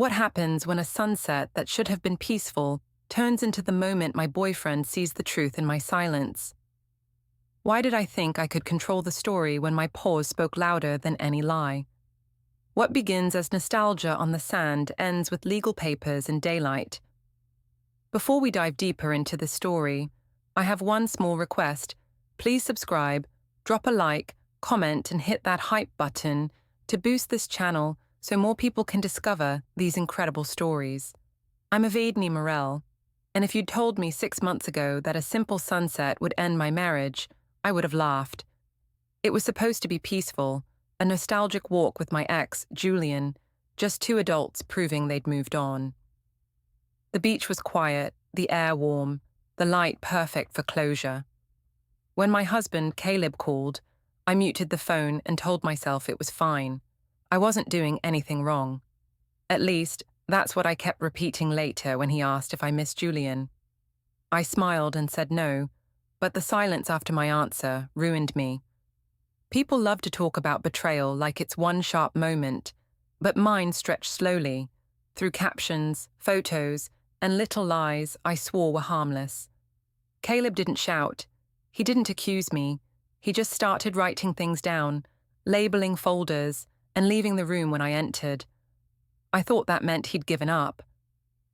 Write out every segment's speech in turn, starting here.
What happens when a sunset that should have been peaceful turns into the moment my boyfriend sees the truth in my silence? Why did I think I could control the story when my pause spoke louder than any lie? What begins as nostalgia on the sand ends with legal papers and daylight. Before we dive deeper into the story, I have one small request. Please subscribe, drop a like, comment, and hit that hype button to boost this channel so more people can discover these incredible stories. I'm Evadne Morrell, and if you'd told me 6 months ago that a simple sunset would end my marriage, I would have laughed. It was supposed to be peaceful, a nostalgic walk with my ex, Julian, just two adults proving they'd moved on. The beach was quiet, the air warm, the light perfect for closure. When my husband, Caleb, called, I muted the phone and told myself it was fine. I wasn't doing anything wrong. At least, that's what I kept repeating later when he asked if I missed Julian. I smiled and said no, but the silence after my answer ruined me. People love to talk about betrayal like it's one sharp moment, but mine stretched slowly, through captions, photos, and little lies I swore were harmless. Caleb didn't shout. He didn't accuse me. He just started writing things down, labeling folders, and leaving the room when I entered. I thought that meant he'd given up.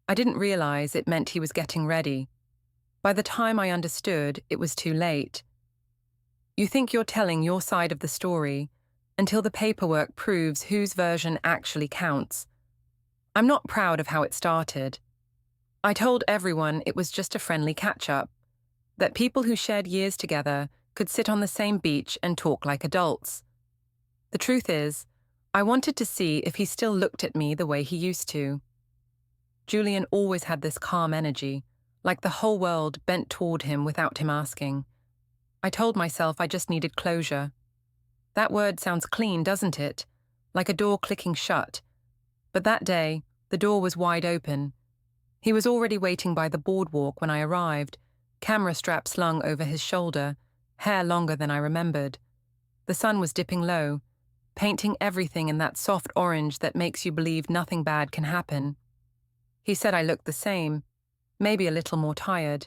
I didn't realize it meant he was getting ready. By the time I understood, it was too late. You think you're telling your side of the story until the paperwork proves whose version actually counts. I'm not proud of how it started. I told everyone it was just a friendly catch-up, that people who shared years together could sit on the same beach and talk like adults. The truth is, I wanted to see if he still looked at me the way he used to. Julian always had this calm energy, like the whole world bent toward him without him asking. I told myself I just needed closure. That word sounds clean, doesn't it? Like a door clicking shut. But that day, the door was wide open. He was already waiting by the boardwalk when I arrived, camera strap slung over his shoulder, hair longer than I remembered. The sun was dipping low, painting everything in that soft orange that makes you believe nothing bad can happen. He said I looked the same, maybe a little more tired.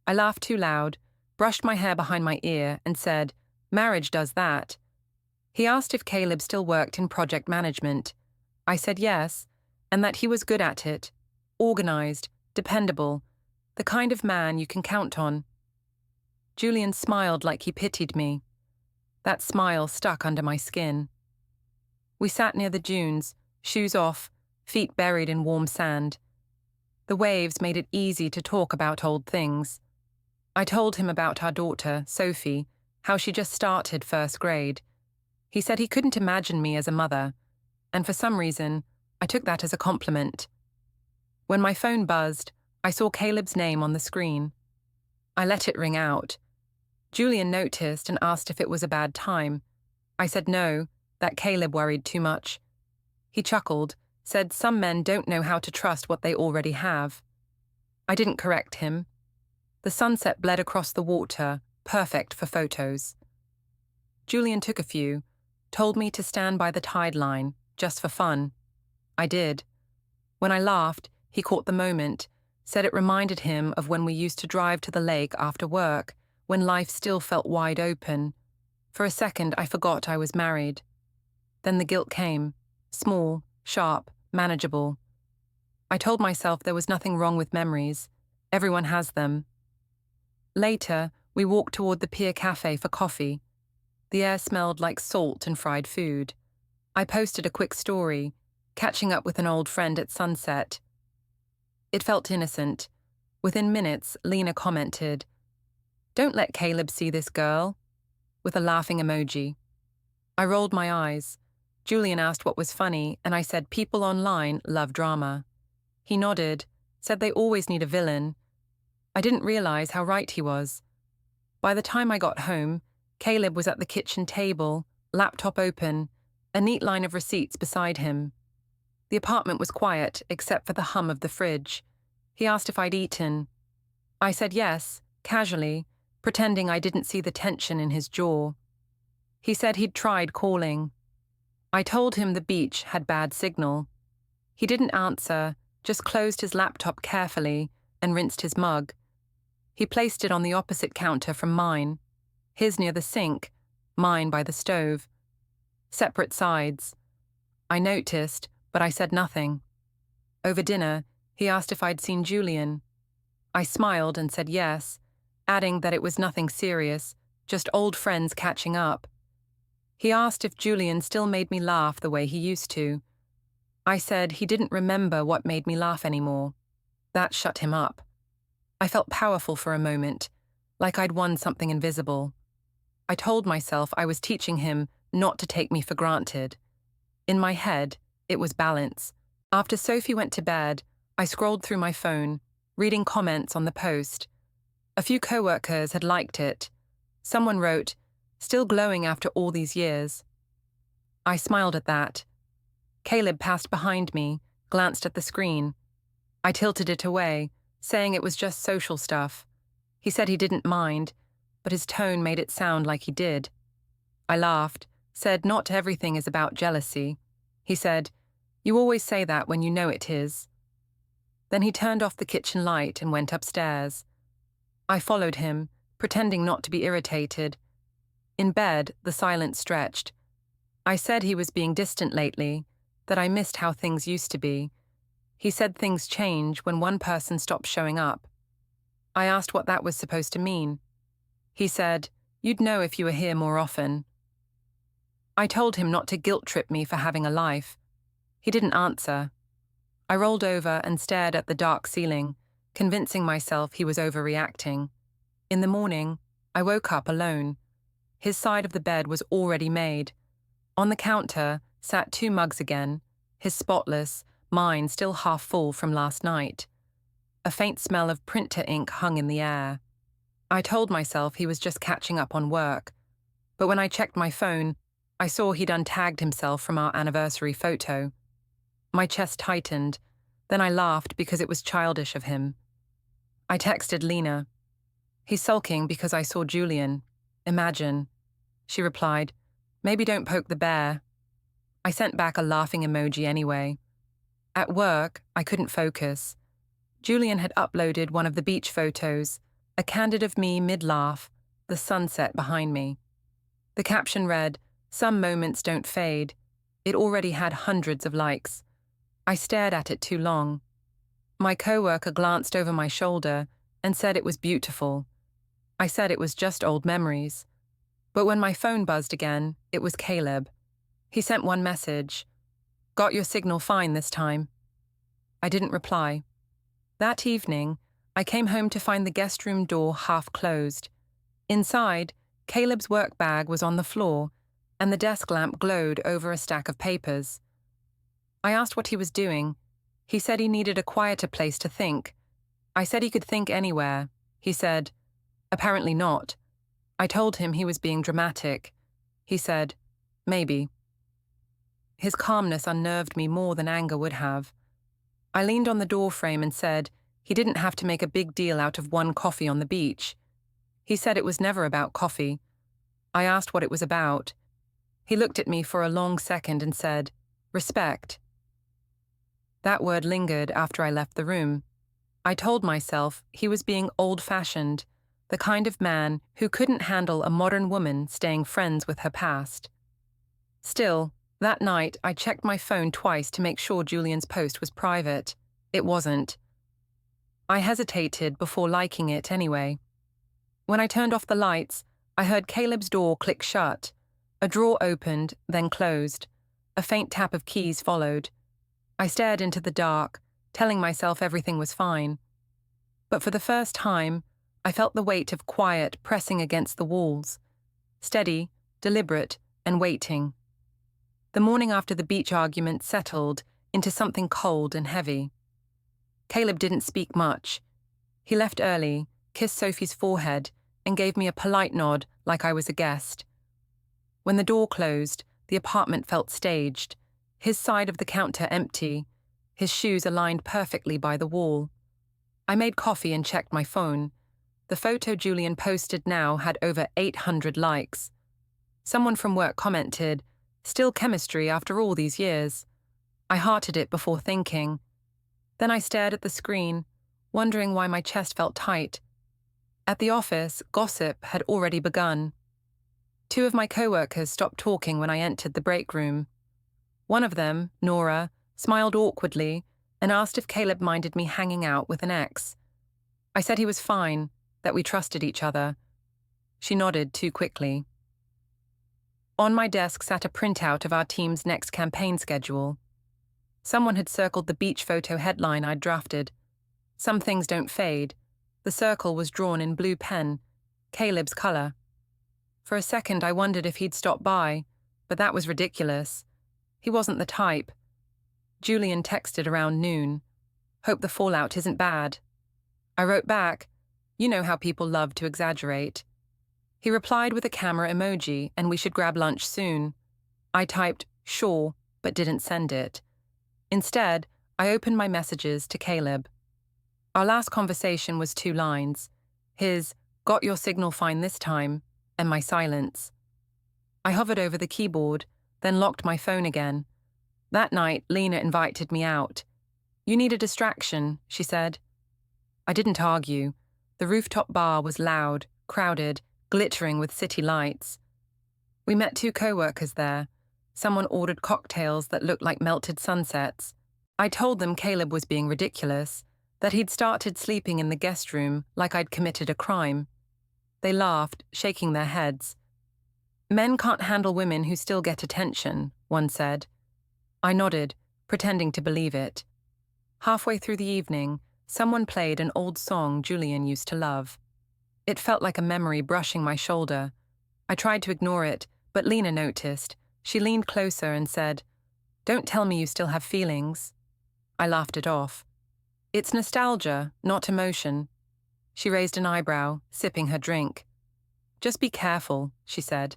I laughed too loud, brushed my hair behind my ear, and said, "Marriage does that." He asked if Caleb still worked in project management. I said yes, and that he was good at it, organized, dependable, the kind of man you can count on. Julian smiled like he pitied me. That smile stuck under my skin. We sat near the dunes, shoes off, feet buried in warm sand. The waves made it easy to talk about old things. I told him about our daughter, Sophie, how she just started first grade. He said he couldn't imagine me as a mother, and for some reason, I took that as a compliment. When my phone buzzed, I saw Caleb's name on the screen. I let it ring out. Julian noticed and asked if it was a bad time. I said no, that Caleb worried too much. He chuckled, said some men don't know how to trust what they already have. I didn't correct him. The sunset bled across the water, perfect for photos. Julian took a few, told me to stand by the tide line, just for fun. I did. When I laughed, he caught the moment, said it reminded him of when we used to drive to the lake after work, when life still felt wide open. For a second, I forgot I was married. Then the guilt came, small, sharp, manageable. I told myself there was nothing wrong with memories. Everyone has them. Later, we walked toward the pier cafe for coffee. The air smelled like salt and fried food. I posted a quick story, catching up with an old friend at sunset. It felt innocent. Within minutes, Lena commented, "Don't let Caleb see this girl," with a laughing emoji. I rolled my eyes. Julian asked what was funny, and I said people online love drama. He nodded, said they always need a villain. I didn't realize how right he was. By the time I got home, Caleb was at the kitchen table, laptop open, a neat line of receipts beside him. The apartment was quiet, except for the hum of the fridge. He asked if I'd eaten. I said yes, casually, pretending I didn't see the tension in his jaw. He said he'd tried calling. I told him the beach had bad signal. He didn't answer, just closed his laptop carefully and rinsed his mug. He placed it on the opposite counter from mine, his near the sink, mine by the stove. Separate sides. I noticed, but I said nothing. Over dinner, he asked if I'd seen Julian. I smiled and said yes, adding that it was nothing serious, just old friends catching up. He asked if Julian still made me laugh the way he used to. I said he didn't remember what made me laugh anymore. That shut him up. I felt powerful for a moment, like I'd won something invisible. I told myself I was teaching him not to take me for granted. In my head, it was balance. After Sophie went to bed, I scrolled through my phone, reading comments on the post. A few co-workers had liked it. Someone wrote, "Still glowing after all these years." I smiled at that. Caleb passed behind me, glanced at the screen. I tilted it away, saying it was just social stuff. He said he didn't mind, but his tone made it sound like he did. I laughed, said not everything is about jealousy. He said, "You always say that when you know it is." Then he turned off the kitchen light and went upstairs. I followed him, pretending not to be irritated. In bed, the silence stretched. I said he was being distant lately, that I missed how things used to be. He said things change when one person stops showing up. I asked what that was supposed to mean. He said, "You'd know if you were here more often." I told him not to guilt-trip me for having a life. He didn't answer. I rolled over and stared at the dark ceiling, convincing myself he was overreacting. In the morning, I woke up alone. His side of the bed was already made. On the counter sat 2 mugs again, his spotless, mine still half full from last night. A faint smell of printer ink hung in the air. I told myself he was just catching up on work, but when I checked my phone, I saw he'd untagged himself from our anniversary photo. My chest tightened, then I laughed because it was childish of him. I texted Lena. "He's sulking because I saw Julian. Imagine." She replied, "Maybe don't poke the bear." I sent back a laughing emoji anyway. At work, I couldn't focus. Julian had uploaded one of the beach photos, a candid of me mid-laugh, the sunset behind me. The caption read, "Some moments don't fade." It already had hundreds of likes. I stared at it too long. My co-worker glanced over my shoulder and said it was beautiful. I said it was just old memories. But when my phone buzzed again, it was Caleb. He sent one message. "Got your signal fine this time." I didn't reply. That evening, I came home to find the guest room door half closed. Inside, Caleb's work bag was on the floor, and the desk lamp glowed over a stack of papers. I asked what he was doing. He said he needed a quieter place to think. I said he could think anywhere. He said, "Apparently not." I told him he was being dramatic. He said, "Maybe." His calmness unnerved me more than anger would have. I leaned on the doorframe and said he didn't have to make a big deal out of one coffee on the beach. He said it was never about coffee. I asked what it was about. He looked at me for a long second and said, "Respect." That word lingered after I left the room. I told myself he was being old-fashioned, the kind of man who couldn't handle a modern woman staying friends with her past. Still, that night I checked my phone twice to make sure Julian's post was private. It wasn't. I hesitated before liking it anyway. When I turned off the lights, I heard Caleb's door click shut. A drawer opened, then closed. A faint tap of keys followed. I stared into the dark, telling myself everything was fine. But for the first time, I felt the weight of quiet pressing against the walls. Steady, deliberate, and waiting. The morning after the beach argument settled into something cold and heavy. Caleb didn't speak much. He left early, kissed Sophie's forehead, and gave me a polite nod like I was a guest. When the door closed, the apartment felt staged, his side of the counter empty, his shoes aligned perfectly by the wall. I made coffee and checked my phone. The photo Julian posted now had over 800 likes. Someone from work commented, "Still chemistry after all these years." I hearted it before thinking. Then I stared at the screen, wondering why my chest felt tight. At the office, gossip had already begun. Two of my co-workers stopped talking when I entered the break room. One of them, Nora, smiled awkwardly and asked if Caleb minded me hanging out with an ex. I said he was fine, that we trusted each other. She nodded too quickly. On my desk sat a printout of our team's next campaign schedule. Someone had circled the beach photo headline I'd drafted. Some things don't fade. The circle was drawn in blue pen, Caleb's color. For a second I wondered if he'd stop by, but that was ridiculous. He wasn't the type. Julian texted around noon. Hope the fallout isn't bad. I wrote back, you know how people love to exaggerate. He replied with a camera emoji and we should grab lunch soon. I typed, sure, but didn't send it. Instead, I opened my messages to Caleb. Our last conversation was 2 lines. His, got your signal fine this time, and my silence. I hovered over the keyboard, then locked my phone again. That night, Lena invited me out. You need a distraction, she said. I didn't argue. The rooftop bar was loud, crowded, glittering with city lights. We met 2 co-workers there. Someone ordered cocktails that looked like melted sunsets. I told them Caleb was being ridiculous, that he'd started sleeping in the guest room like I'd committed a crime. They laughed, shaking their heads. Men can't handle women who still get attention, one said. I nodded, pretending to believe it. Halfway through the evening, someone played an old song Julian used to love. It felt like a memory brushing my shoulder. I tried to ignore it, but Lena noticed. She leaned closer and said, "Don't tell me you still have feelings." I laughed it off. It's nostalgia, not emotion. She raised an eyebrow, sipping her drink. Just be careful, she said.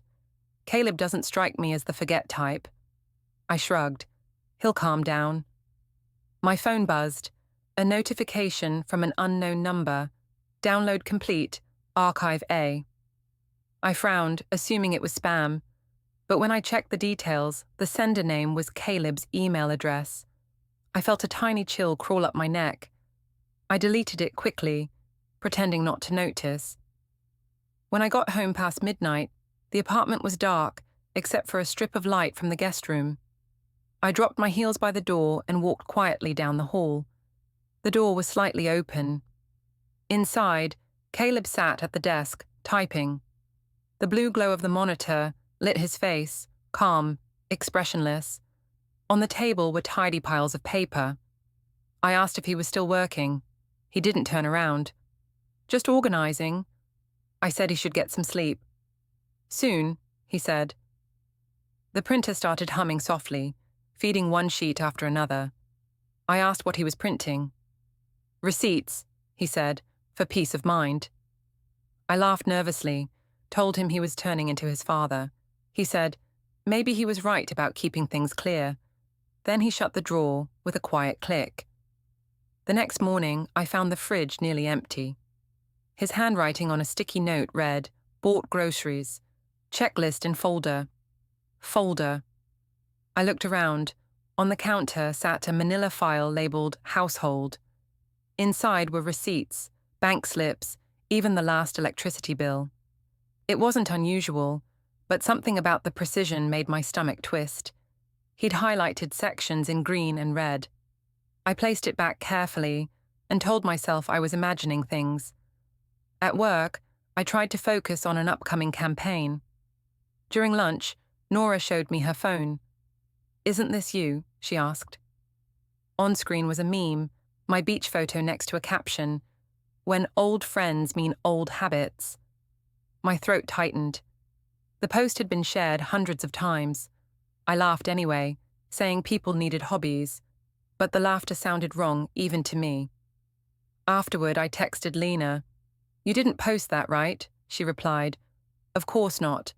Caleb doesn't strike me as the forget type. I shrugged. He'll calm down. My phone buzzed. A notification from an unknown number. Download complete, archive A. I frowned, assuming it was spam. But when I checked the details, the sender name was Caleb's email address. I felt a tiny chill crawl up my neck. I deleted it quickly, pretending not to notice. When I got home past midnight, the apartment was dark, except for a strip of light from the guest room. I dropped my heels by the door and walked quietly down the hall. The door was slightly open. Inside, Caleb sat at the desk, typing. The blue glow of the monitor lit his face, calm, expressionless. On the table were tidy piles of paper. I asked if he was still working. He didn't turn around. Just organizing. I said he should get some sleep. Soon, he said. The printer started humming softly, feeding one sheet after another. I asked what he was printing. Receipts, he said, for peace of mind. I laughed nervously, told him he was turning into his father. He said, maybe he was right about keeping things clear. Then he shut the drawer with a quiet click. The next morning, I found the fridge nearly empty. His handwriting on a sticky note read, bought groceries, checklist in folder. Folder. I looked around. On the counter sat a manila file labeled household. Inside were receipts, bank slips, even the last electricity bill. It wasn't unusual, but something about the precision made my stomach twist. He'd highlighted sections in green and red. I placed it back carefully and told myself I was imagining things. At work, I tried to focus on an upcoming campaign. During lunch, Nora showed me her phone. Isn't this you? She asked. On screen was a meme, my beach photo next to a caption, when old friends mean old habits. My throat tightened. The post had been shared hundreds of times. I laughed anyway, saying people needed hobbies, but the laughter sounded wrong even to me. Afterward, I texted Lena. You didn't post that, right? She replied. Of course not.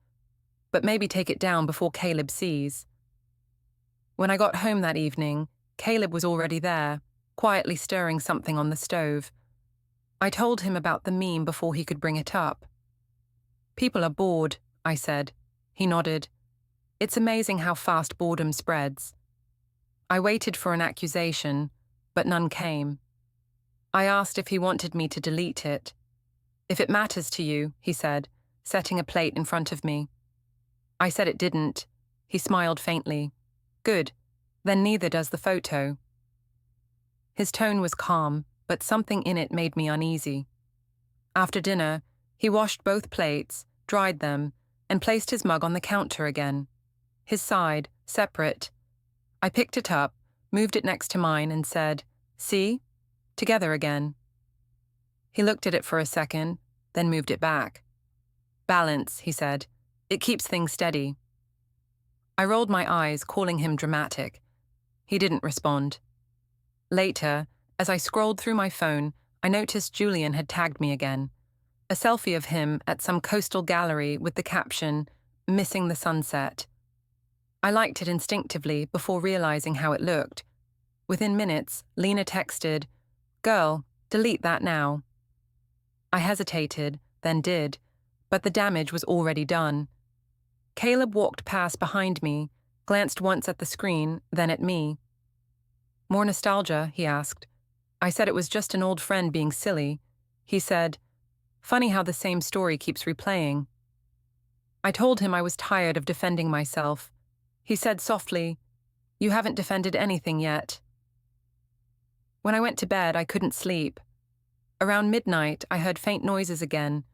But maybe take it down before Caleb sees. When I got home that evening, Caleb was already there, quietly stirring something on the stove. I told him about the meme before he could bring it up. People are bored, I said. He nodded. It's amazing how fast boredom spreads. I waited for an accusation, but none came. I asked if he wanted me to delete it. "If it matters to you," he said, setting a plate in front of me. I said it didn't. He smiled faintly. "Good. Then neither does the photo." His tone was calm, but something in it made me uneasy. After dinner, he washed both plates, dried them, and placed his mug on the counter again. His side, separate. I picked it up, moved it next to mine, and said, "See? Together again." He looked at it for a second, then moved it back. "Balance," he said. "It keeps things steady." I rolled my eyes, calling him dramatic. He didn't respond. Later, as I scrolled through my phone, I noticed Julian had tagged me again. A selfie of him at some coastal gallery with the caption, "Missing the sunset." I liked it instinctively before realizing how it looked. Within minutes, Lena texted, "Girl, delete that now." I hesitated, then did, but the damage was already done. Caleb walked past behind me, glanced once at the screen, then at me. "More nostalgia?" he asked. I said it was just an old friend being silly. He said, "Funny how the same story keeps replaying." I told him I was tired of defending myself. He said softly, "You haven't defended anything yet." When I went to bed, I couldn't sleep. Around midnight, I heard faint noises again,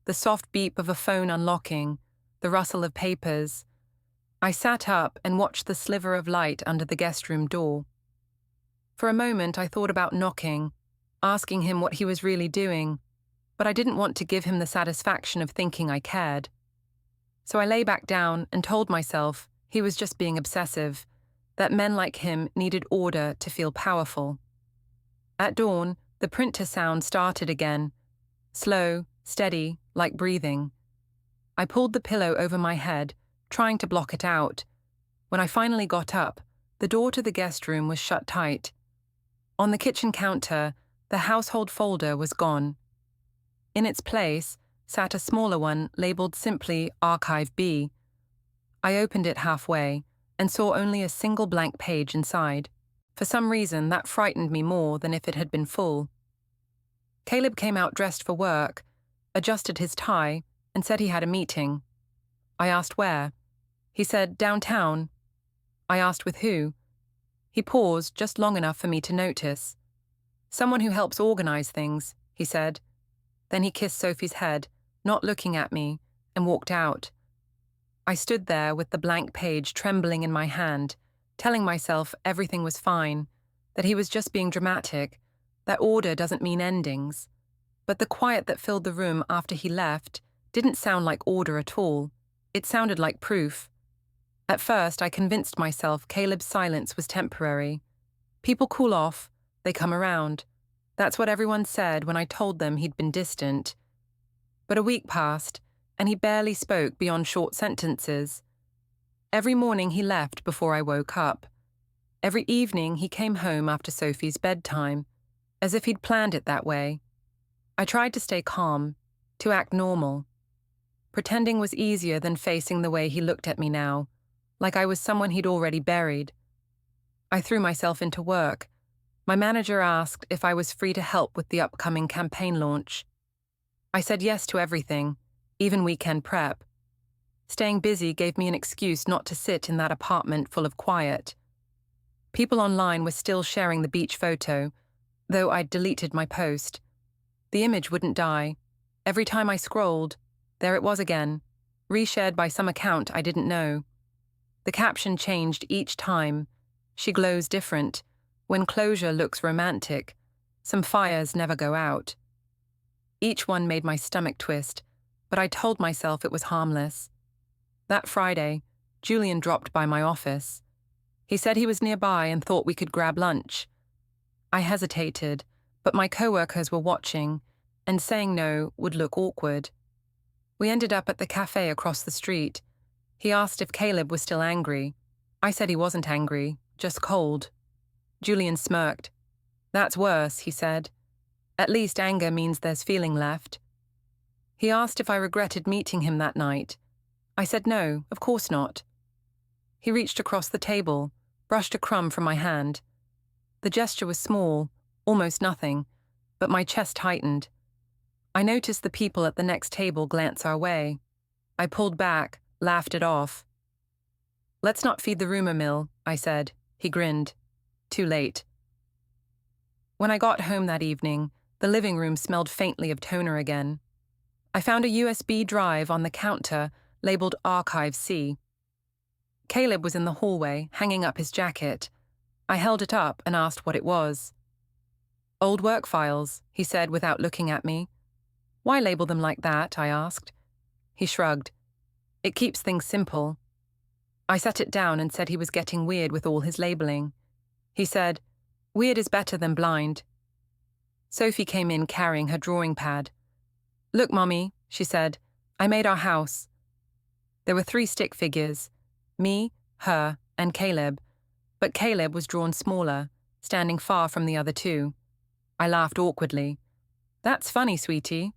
the soft beep of a phone unlocking, the rustle of papers. I sat up and watched the sliver of light under the guest room door. For a moment, I thought about knocking, asking him what he was really doing, but I didn't want to give him the satisfaction of thinking I cared. So I lay back down and told myself he was just being obsessive, that men like him needed order to feel powerful. At dawn, the printer sound started again, slow, steady, like breathing. I pulled the pillow over my head, trying to block it out. When I finally got up, the door to the guest room was shut tight. On the kitchen counter, the household folder was gone. In its place sat a smaller one labeled simply Archive B. I opened it halfway and saw only a single blank page inside. For some reason, that frightened me more than if it had been full. Caleb came out dressed for work, adjusted his tie, and said he had a meeting. I asked where. He said, "Downtown." I asked with who. He paused just long enough for me to notice. "Someone who helps organize things," he said. Then he kissed Sophie's head, not looking at me, and walked out. I stood there with the blank page trembling in my hand, telling myself everything was fine, that he was just being dramatic, that order doesn't mean endings. But the quiet that filled the room after he left didn't sound like order at all. It sounded like proof. At first, I convinced myself Caleb's silence was temporary. People cool off, they come around. That's what everyone said when I told them he'd been distant. But a week passed, and he barely spoke beyond short sentences. Every morning he left before I woke up. Every evening he came home after Sophie's bedtime, as if he'd planned it that way. I tried to stay calm, to act normal. Pretending was easier than facing the way he looked at me now, like I was someone he'd already buried. I threw myself into work. My manager asked if I was free to help with the upcoming campaign launch. I said yes to everything, even weekend prep. Staying busy gave me an excuse not to sit in that apartment full of quiet. People online were still sharing the beach photo, though I'd deleted my post. The image wouldn't die. Every time I scrolled, there it was again, reshared by some account I didn't know. The caption changed each time. She glows different. When closure looks romantic, some fires never go out. Each one made my stomach twist, but I told myself it was harmless. That Friday, Julian dropped by my office. He said he was nearby and thought we could grab lunch. I hesitated, but my coworkers were watching, and saying no would look awkward. We ended up at the cafe across the street. He asked if Caleb was still angry. I said he wasn't angry, just cold. Julian smirked. "That's worse," he said. "At least anger means there's feeling left." He asked if I regretted meeting him that night. I said no, of course not. He reached across the table, brushed a crumb from my hand. The gesture was small, almost nothing, but my chest tightened. I noticed the people at the next table glance our way. I pulled back, laughed it off. "Let's not feed the rumor mill," I said. He grinned. Too late. When I got home that evening, the living room smelled faintly of toner again. I found a USB drive on the counter labeled Archive C. Caleb was in the hallway, hanging up his jacket. I held it up and asked what it was. "Old work files," he said without looking at me. "Why label them like that?" I asked. He shrugged. "It keeps things simple." I set it down and said he was getting weird with all his labeling. He said, "Weird is better than blind." Sophie came in carrying her drawing pad. "Look, Mummy," she said, "I made our house." There were 3 stick figures, me, her, and Caleb, but Caleb was drawn smaller, standing far from the other 2. I laughed awkwardly. "That's funny, sweetie."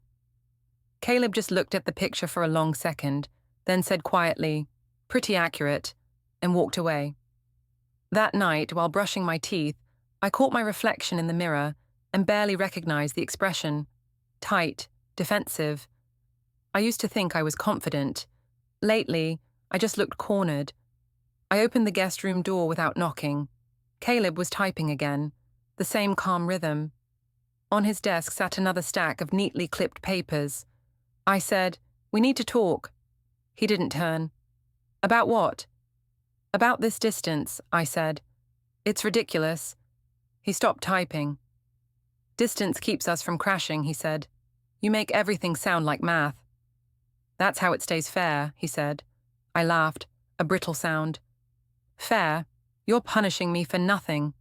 Caleb just looked at the picture for a long second, then said quietly, "Pretty accurate," and walked away. That night, while brushing my teeth, I caught my reflection in the mirror and barely recognized the expression. Tight, defensive. I used to think I was confident. Lately, I just looked cornered. I opened the guest room door without knocking. Caleb was typing again, the same calm rhythm. On his desk sat another stack of neatly clipped papers. I said, "We need to talk." He didn't turn. "About what?" "About this distance," I said. "It's ridiculous." He stopped typing. "Distance keeps us from crashing," he said. "You make everything sound like math." "That's how it stays fair," he said. I laughed, a brittle sound. "Fair? You're punishing me for nothing."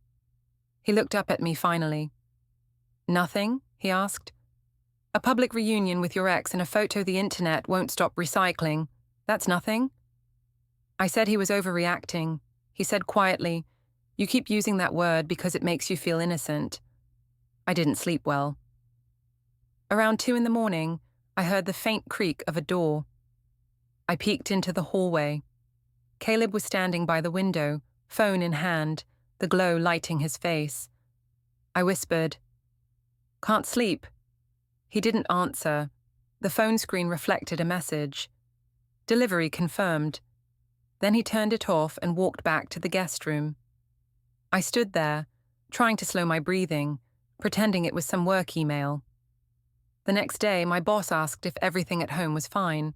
He looked up at me finally. "Nothing?" he asked. "A public reunion with your ex and a photo the internet won't stop recycling. That's nothing?" I said he was overreacting. He said quietly, "You keep using that word because it makes you feel innocent." I didn't sleep well. Around 2 in the morning, I heard the faint creak of a door. I peeked into the hallway. Caleb was standing by the window, phone in hand, the glow lighting his face. I whispered, "Can't sleep." He didn't answer. The phone screen reflected a message. Delivery confirmed. Then he turned it off and walked back to the guest room. I stood there, trying to slow my breathing, pretending it was some work email. The next day, my boss asked if everything at home was fine.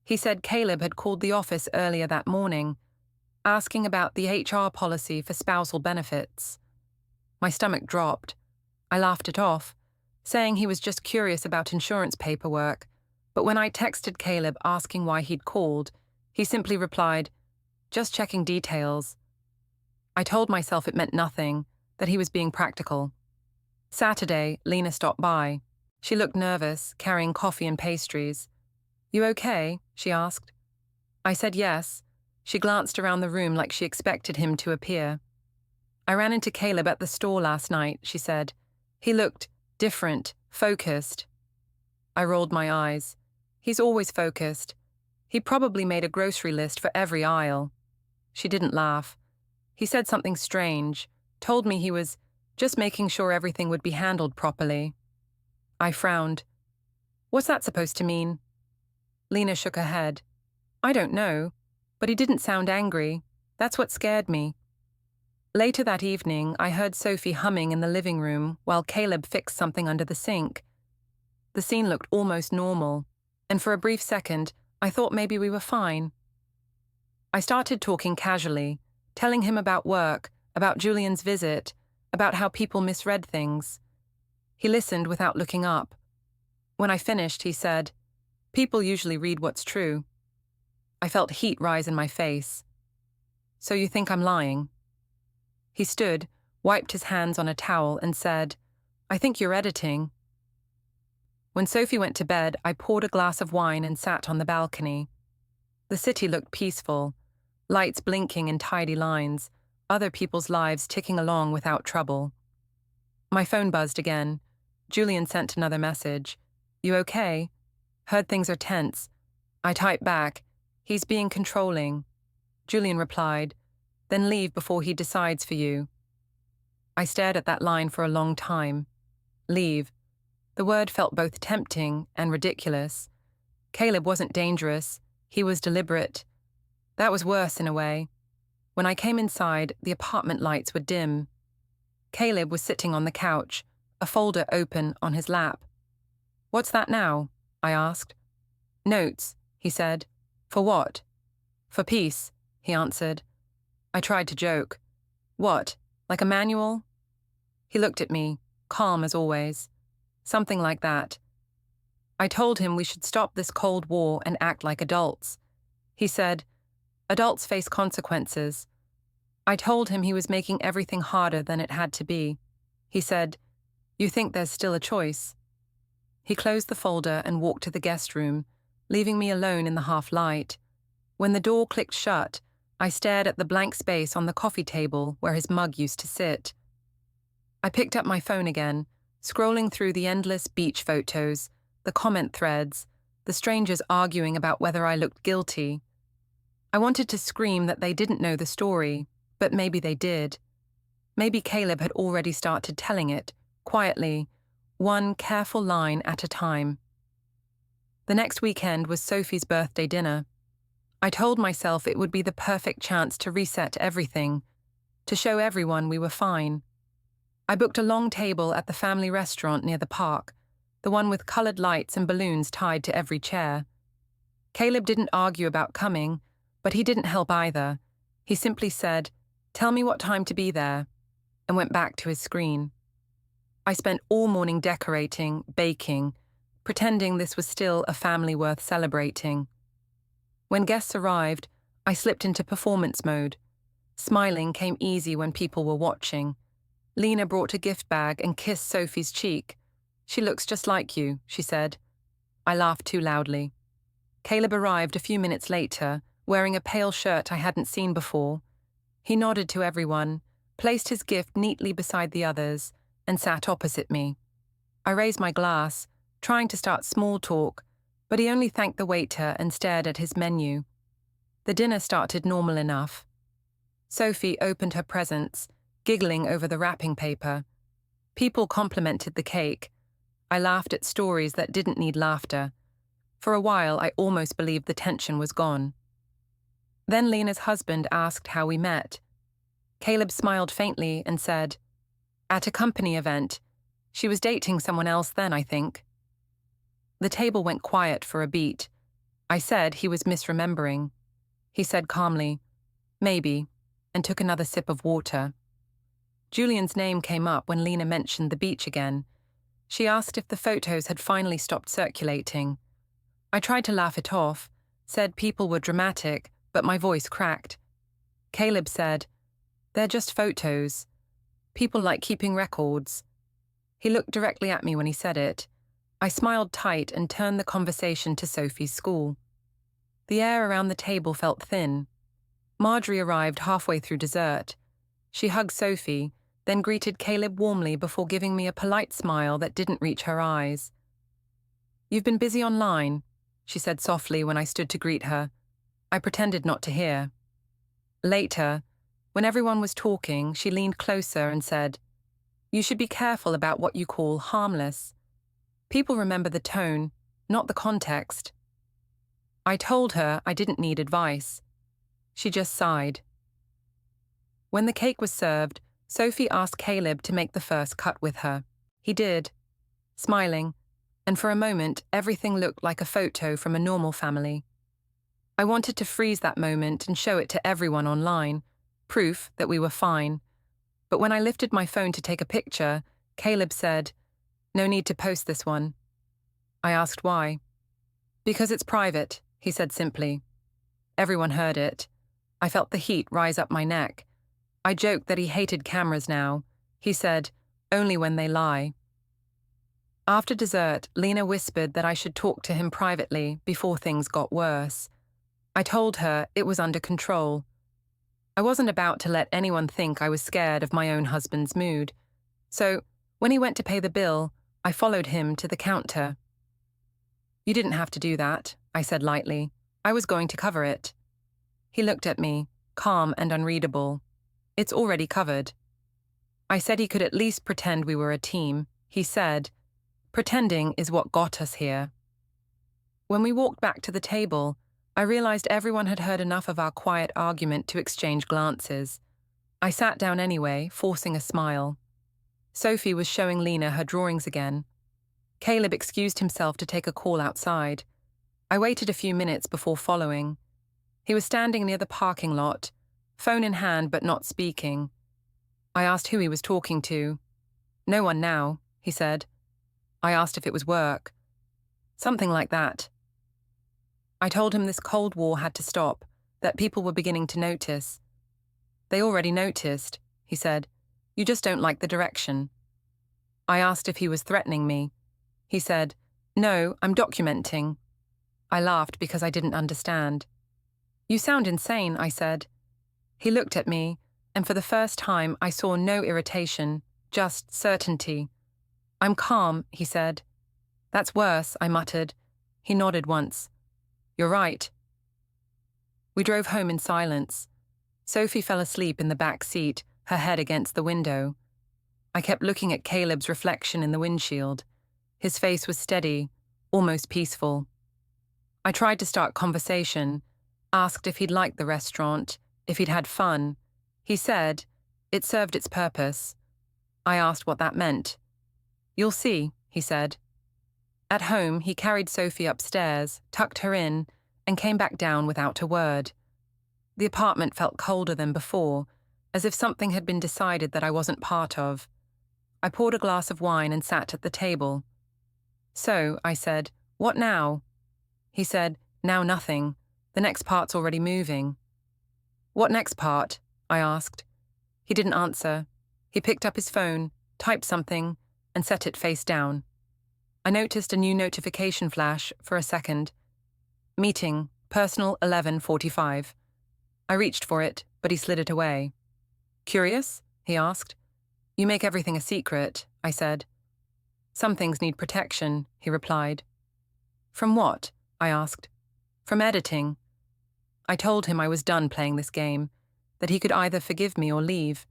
He said Caleb had called the office earlier that morning, asking about the HR policy for spousal benefits. My stomach dropped. I laughed it off, saying he was just curious about insurance paperwork, but when I texted Caleb asking why he'd called, he simply replied, "Just checking details." I told myself it meant nothing, that he was being practical. Saturday, Lena stopped by. She looked nervous, carrying coffee and pastries. "You okay?" she asked. I said yes. She glanced around the room like she expected him to appear. "I ran into Caleb at the store last night," she said. "He looked different, focused." I rolled my eyes. He's always focused. He probably made a grocery list for every aisle. She didn't laugh. He said something strange, told me he was just making sure everything would be handled properly. I frowned. "What's that supposed to mean?" Lena shook her head. "I don't know, but he didn't sound angry. That's what scared me." Later that evening, I heard Sophie humming in the living room while Caleb fixed something under the sink. The scene looked almost normal, and for a brief second, I thought maybe we were fine. I started talking casually, telling him about work, about Julian's visit, about how people misread things. He listened without looking up. When I finished, he said, "People usually read what's true." I felt heat rise in my face. "So you think I'm lying?" He stood, wiped his hands on a towel, and said, "I think you're editing." When Sophie went to bed, I poured a glass of wine and sat on the balcony. The city looked peaceful, lights blinking in tidy lines, other people's lives ticking along without trouble. My phone buzzed again. Julian sent another message. "You okay?" "Heard things are tense." I typed back, "He's being controlling." Julian replied, Then leave before he decides for you. I stared at that line for a long time. Leave. The word felt both tempting and ridiculous. Caleb wasn't dangerous. He was deliberate. That was worse in a way. When I came inside, the apartment lights were dim. Caleb was sitting on the couch, a folder open on his lap. "What's that now?" I asked. "Notes," he said. "For what?" "For peace," he answered. I tried to joke. "What, like a manual?" He looked at me, calm as always. "Something like that." I told him we should stop this Cold War and act like adults. He said, "Adults face consequences." I told him he was making everything harder than it had to be. He said, "You think there's still a choice?" He closed the folder and walked to the guest room, leaving me alone in the half-light. When the door clicked shut, I stared at the blank space on the coffee table where his mug used to sit. I picked up my phone again, scrolling through the endless beach photos, the comment threads, the strangers arguing about whether I looked guilty. I wanted to scream that they didn't know the story, but maybe they did. Maybe Caleb had already started telling it, quietly, one careful line at a time. The next weekend was Sophie's birthday dinner. I told myself it would be the perfect chance to reset everything, to show everyone we were fine. I booked a long table at the family restaurant near the park, the one with colored lights and balloons tied to every chair. Caleb didn't argue about coming, but he didn't help either. He simply said, "Tell me what time to be there," and went back to his screen. I spent all morning decorating, baking, pretending this was still a family worth celebrating. When guests arrived, I slipped into performance mode. Smiling came easy when people were watching. Lena brought a gift bag and kissed Sophie's cheek. "She looks just like you," she said. I laughed too loudly. Caleb arrived a few minutes later, wearing a pale shirt I hadn't seen before. He nodded to everyone, placed his gift neatly beside the others, and sat opposite me. I raised my glass, trying to start small talk, but he only thanked the waiter and stared at his menu. The dinner started normal enough. Sophie opened her presents, giggling over the wrapping paper. People complimented the cake. I laughed at stories that didn't need laughter. For a while, I almost believed the tension was gone. Then Lena's husband asked how we met. Caleb smiled faintly and said, "At a company event. She was dating someone else then, I think." The table went quiet for a beat. I said he was misremembering. He said calmly, "Maybe," and took another sip of water. Julian's name came up when Lena mentioned the beach again. She asked if the photos had finally stopped circulating. I tried to laugh it off, said people were dramatic, but my voice cracked. Caleb said, "They're just photos. People like keeping records." He looked directly at me when he said it. I smiled tight and turned the conversation to Sophie's school. The air around the table felt thin. Marjorie arrived halfway through dessert. She hugged Sophie, then greeted Caleb warmly before giving me a polite smile that didn't reach her eyes. "You've been busy online," she said softly when I stood to greet her. I pretended not to hear. Later, when everyone was talking, she leaned closer and said, "You should be careful about what you call harmless. People remember the tone, not the context." I told her I didn't need advice. She just sighed. When the cake was served, Sophie asked Caleb to make the first cut with her. He did, smiling, and for a moment everything looked like a photo from a normal family. I wanted to freeze that moment and show it to everyone online, proof that we were fine. But when I lifted my phone to take a picture, Caleb said, "No need to post this one." I asked why. "Because it's private," he said simply. Everyone heard it. I felt the heat rise up my neck. I joked that he hated cameras now. He said, "Only when they lie." After dessert, Lena whispered that I should talk to him privately before things got worse. I told her it was under control. I wasn't about to let anyone think I was scared of my own husband's mood. So, when he went to pay the bill, I followed him to the counter. "You didn't have to do that," I said lightly. "I was going to cover it." He looked at me, calm and unreadable. It's already covered. I said he could at least pretend we were a team. He said, pretending is what got us here. When we walked back to the table, I realized everyone had heard enough of our quiet argument to exchange glances. I sat down anyway, forcing a smile. Sophie was showing Lena her drawings again. Caleb excused himself to take a call outside. I waited a few minutes before following. He was standing near the parking lot, phone in hand but not speaking. I asked who he was talking to. No one now, he said. I asked if it was work. Something like that. I told him this Cold War had to stop, that people were beginning to notice. They already noticed, he said. You just don't like the direction. I asked if he was threatening me. He said, no, I'm documenting. I laughed because I didn't understand. You sound insane, I said. He looked at me, and for the first time I saw no irritation, just certainty. I'm calm, he said. That's worse, I muttered. He nodded once. You're right. We drove home in silence. Sophie fell asleep in the back seat, her head against the window. I kept looking at Caleb's reflection in the windshield. His face was steady, almost peaceful. I tried to start conversation, asked if he'd liked the restaurant, if he'd had fun. He said, it served its purpose. I asked what that meant. You'll see, he said. At home, he carried Sophie upstairs, tucked her in, and came back down without a word. The apartment felt colder than before, as if something had been decided that I wasn't part of. I poured a glass of wine and sat at the table. So, I said, what now? He said, now nothing. The next part's already moving. What next part? I asked. He didn't answer. He picked up his phone, typed something, and set it face down. I noticed a new notification flash for a second. Meeting, personal 11:45. I reached for it, but he slid it away. Curious? He asked. You make everything a secret, I said. Some things need protection, he replied. From what? I asked. From editing. I told him I was done playing this game, that he could either forgive me or leave.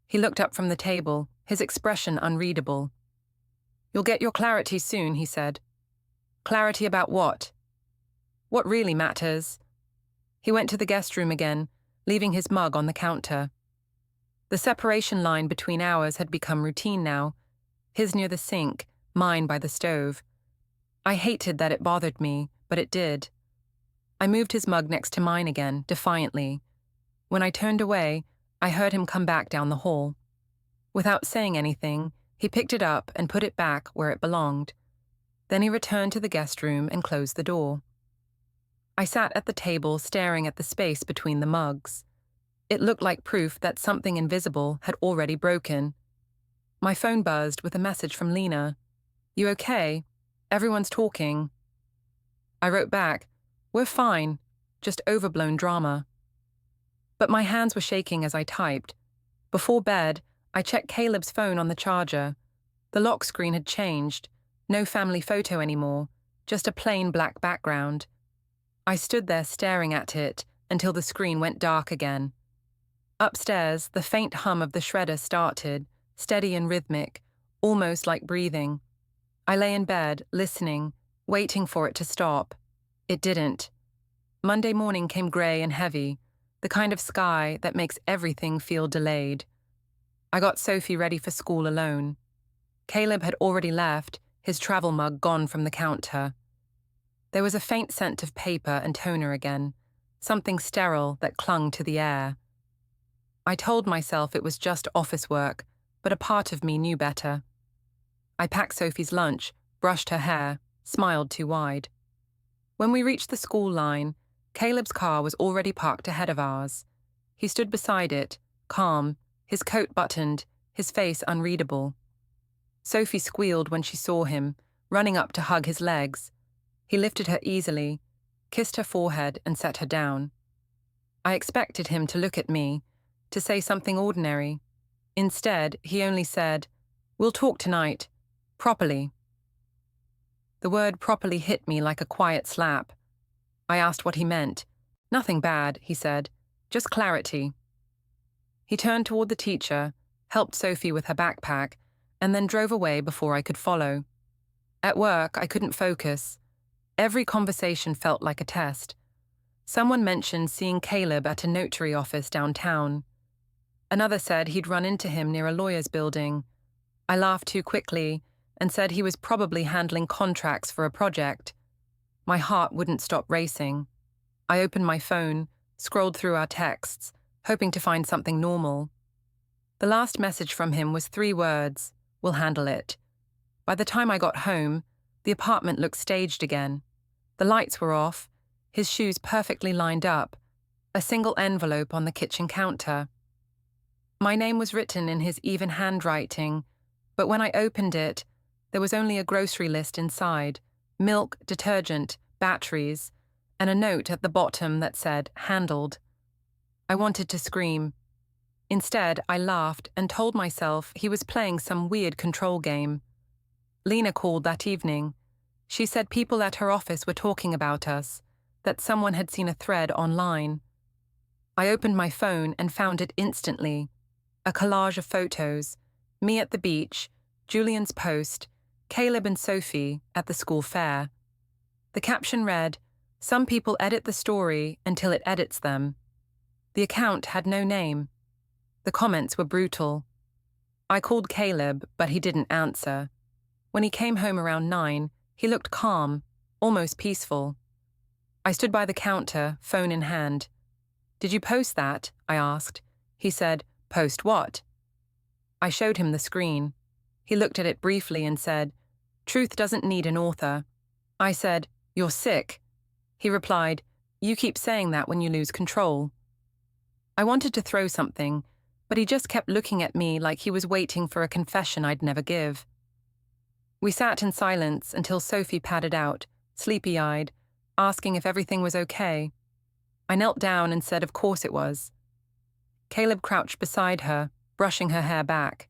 He looked up from the table, his expression unreadable. You'll get your clarity soon, he said. Clarity about what? What really matters. He went to the guest room again, leaving his mug on the counter. The separation line between ours had become routine now, his near the sink, mine by the stove. I hated that it bothered me, but it did. I moved his mug next to mine again, defiantly. When I turned away, I heard him come back down the hall. Without saying anything, he picked it up and put it back where it belonged. Then he returned to the guest room and closed the door. I sat at the table staring at the space between the mugs. It looked like proof that something invisible had already broken. My phone buzzed with a message from Lena. You okay? Everyone's talking. I wrote back, we're fine, just overblown drama. But my hands were shaking as I typed. Before bed, I checked Caleb's phone on the charger. The lock screen had changed. No family photo anymore, just a plain black background. I stood there staring at it until the screen went dark again. Upstairs, the faint hum of the shredder started, steady and rhythmic, almost like breathing. I lay in bed, listening, waiting for it to stop. It didn't. Monday morning came grey and heavy, the kind of sky that makes everything feel delayed. I got Sophie ready for school alone. Caleb had already left, his travel mug gone from the counter. There was a faint scent of paper and toner again, something sterile that clung to the air. I told myself it was just office work, but a part of me knew better. I packed Sophie's lunch, brushed her hair, smiled too wide. When we reached the school line, Caleb's car was already parked ahead of ours. He stood beside it, calm, his coat buttoned, his face unreadable. Sophie squealed when she saw him, running up to hug his legs. He lifted her easily, kissed her forehead and set her down. I expected him to look at me, to say something ordinary. Instead, he only said, "We'll talk tonight. Properly." The word properly hit me like a quiet slap. I asked what he meant. Nothing bad, he said. just clarity. He turned toward the teacher, helped Sophie with her backpack, and then drove away before I could follow. At work, I couldn't focus. Every conversation felt like a test. Someone mentioned seeing Caleb at a notary office downtown. Another said he'd run into him near a lawyer's building. I laughed too quickly and said he was probably handling contracts for a project. My heart wouldn't stop racing. I opened my phone, scrolled through our texts, hoping to find something normal. The last message from him was 3 words: "We'll handle it." By the time I got home, the apartment looked staged again. The lights were off, his shoes perfectly lined up, a single envelope on the kitchen counter. My name was written in his even handwriting, but when I opened it, there was only a grocery list inside: milk, detergent, batteries, and a note at the bottom that said, "Handled." I wanted to scream. Instead, I laughed and told myself he was playing some weird control game. Lena called that evening. She said people at her office were talking about us, that someone had seen a thread online. I opened my phone and found it instantly. A collage of photos: me at the beach, Julian's post, Caleb and Sophie at the school fair. The caption read, "Some people edit the story until it edits them." The account had no name. The comments were brutal. I called Caleb, but he didn't answer. When he came home around 9, he looked calm, almost peaceful. I stood by the counter, phone in hand. "Did you post that?" I asked. He said, "Post what?" I showed him the screen. He looked at it briefly and said, "Truth doesn't need an author." I said, "You're sick." He replied, "You keep saying that when you lose control." I wanted to throw something, but he just kept looking at me like he was waiting for a confession I'd never give. We sat in silence until Sophie padded out, sleepy-eyed, asking if everything was okay. I knelt down and said of course it was. Caleb crouched beside her, brushing her hair back.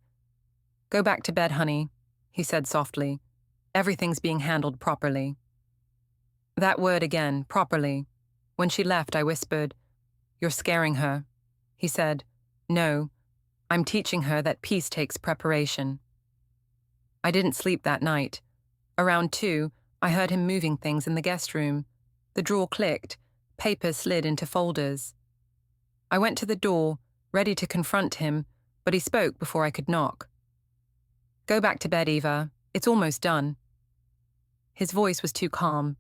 "Go back to bed, honey," he said softly. "Everything's being handled properly." That word again, properly. When she left, I whispered, "You're scaring her." He said, "No, I'm teaching her that peace takes preparation." I didn't sleep that night. Around 2, I heard him moving things in the guest room. The drawer clicked, papers slid into folders. I went to the door, ready to confront him, but he spoke before I could knock. "Go back to bed, Eva. It's almost done." His voice was too calm.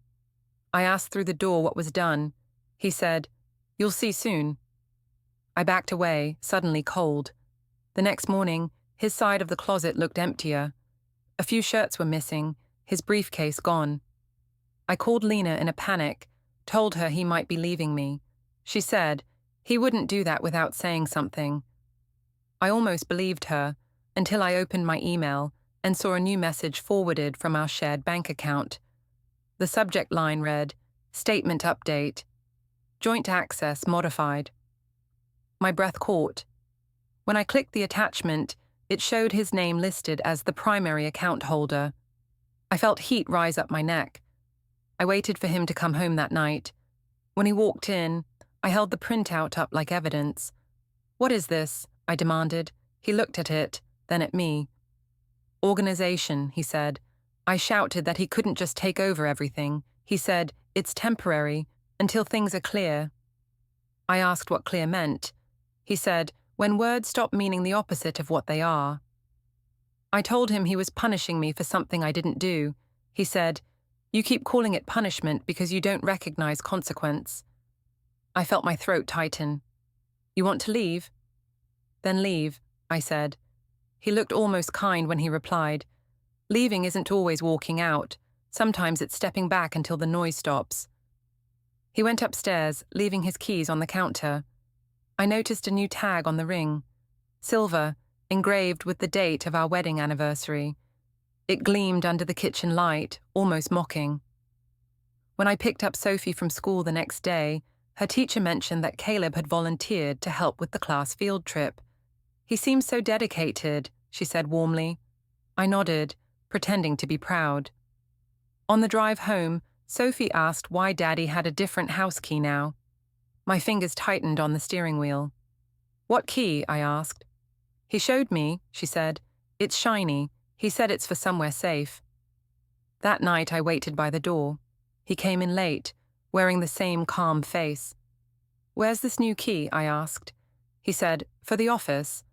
I asked through the door what was done. He said, "You'll see soon." I backed away, suddenly cold. The next morning, his side of the closet looked emptier. A few shirts were missing, his briefcase gone. I called Lena in a panic, told her he might be leaving me. She said, he wouldn't do that without saying something. I almost believed her, until I opened my email and saw a new message forwarded from our shared bank account. The subject line read, "Statement update. Joint access modified." My breath caught. When I clicked the attachment, it showed his name listed as the primary account holder. I felt heat rise up my neck. I waited for him to come home that night. When he walked in, I held the printout up like evidence. "What is this?" I demanded. He looked at it, then at me. "Organization," he said. I shouted that he couldn't just take over everything. He said, "It's temporary, until things are clear." I asked what clear meant. He said, "When words stop meaning the opposite of what they are." I told him he was punishing me for something I didn't do. He said, "You keep calling it punishment because you don't recognize consequence." I felt my throat tighten. "You want to leave?" "Then leave," I said. He looked almost kind when he replied, "Leaving isn't always walking out. Sometimes it's stepping back until the noise stops." He went upstairs, leaving his keys on the counter. I noticed a new tag on the ring. Silver, engraved with the date of our wedding anniversary. It gleamed under the kitchen light, almost mocking. When I picked up Sophie from school the next day, her teacher mentioned that Caleb had volunteered to help with the class field trip. "He seems so dedicated," she said warmly. I nodded, pretending to be proud. On the drive home, Sophie asked why Daddy had a different house key now. My fingers tightened on the steering wheel. "What key?" I asked. "He showed me," she said. "It's shiny. He said it's for somewhere safe." That night I waited by the door. He came in late, wearing the same calm face. "Where's this new key?" I asked. He said, "For the office."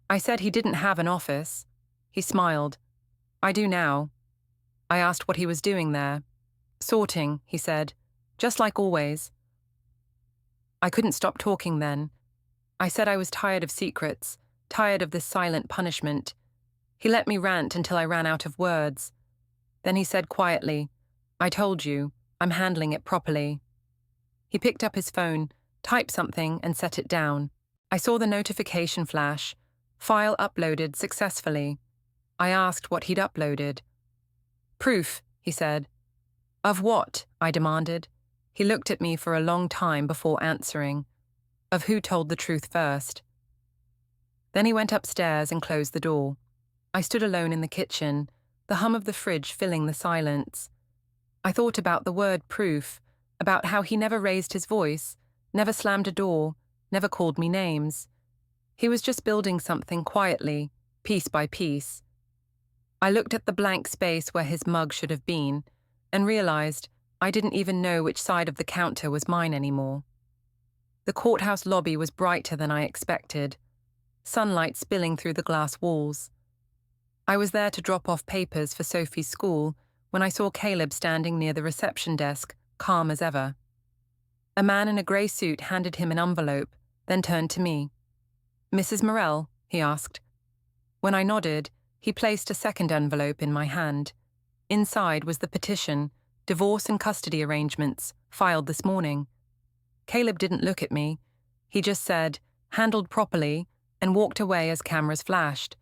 I said he didn't have an office. He smiled. "I do now." I asked what he was doing there. "Sorting," he said, "just like always." I couldn't stop talking then. I said I was tired of secrets, tired of this silent punishment. He let me rant until I ran out of words. Then he said quietly, "I told you, I'm handling it properly." He picked up his phone, typed something, and set it down. I saw the notification flash. File uploaded successfully. I asked what he'd uploaded. "Proof," he said. "Of what?" I demanded. He looked at me for a long time before answering. "Of who told the truth first." Then he went upstairs and closed the door. I stood alone in the kitchen, the hum of the fridge filling the silence. I thought about the word proof, about how he never raised his voice, never slammed a door, never called me names. He was just building something quietly, piece by piece. I looked at the blank space where his mug should have been, and realized I didn't even know which side of the counter was mine anymore. The courthouse lobby was brighter than I expected, sunlight spilling through the glass walls. I was there to drop off papers for Sophie's school when I saw Caleb standing near the reception desk, calm as ever. A man in a grey suit handed him an envelope, then turned to me. "Mrs. Morrell?" he asked. When I nodded, he placed a second envelope in my hand. Inside was the petition, divorce and custody arrangements, filed this morning. Caleb didn't look at me. He just said, "Handled properly," and walked away as cameras flashed.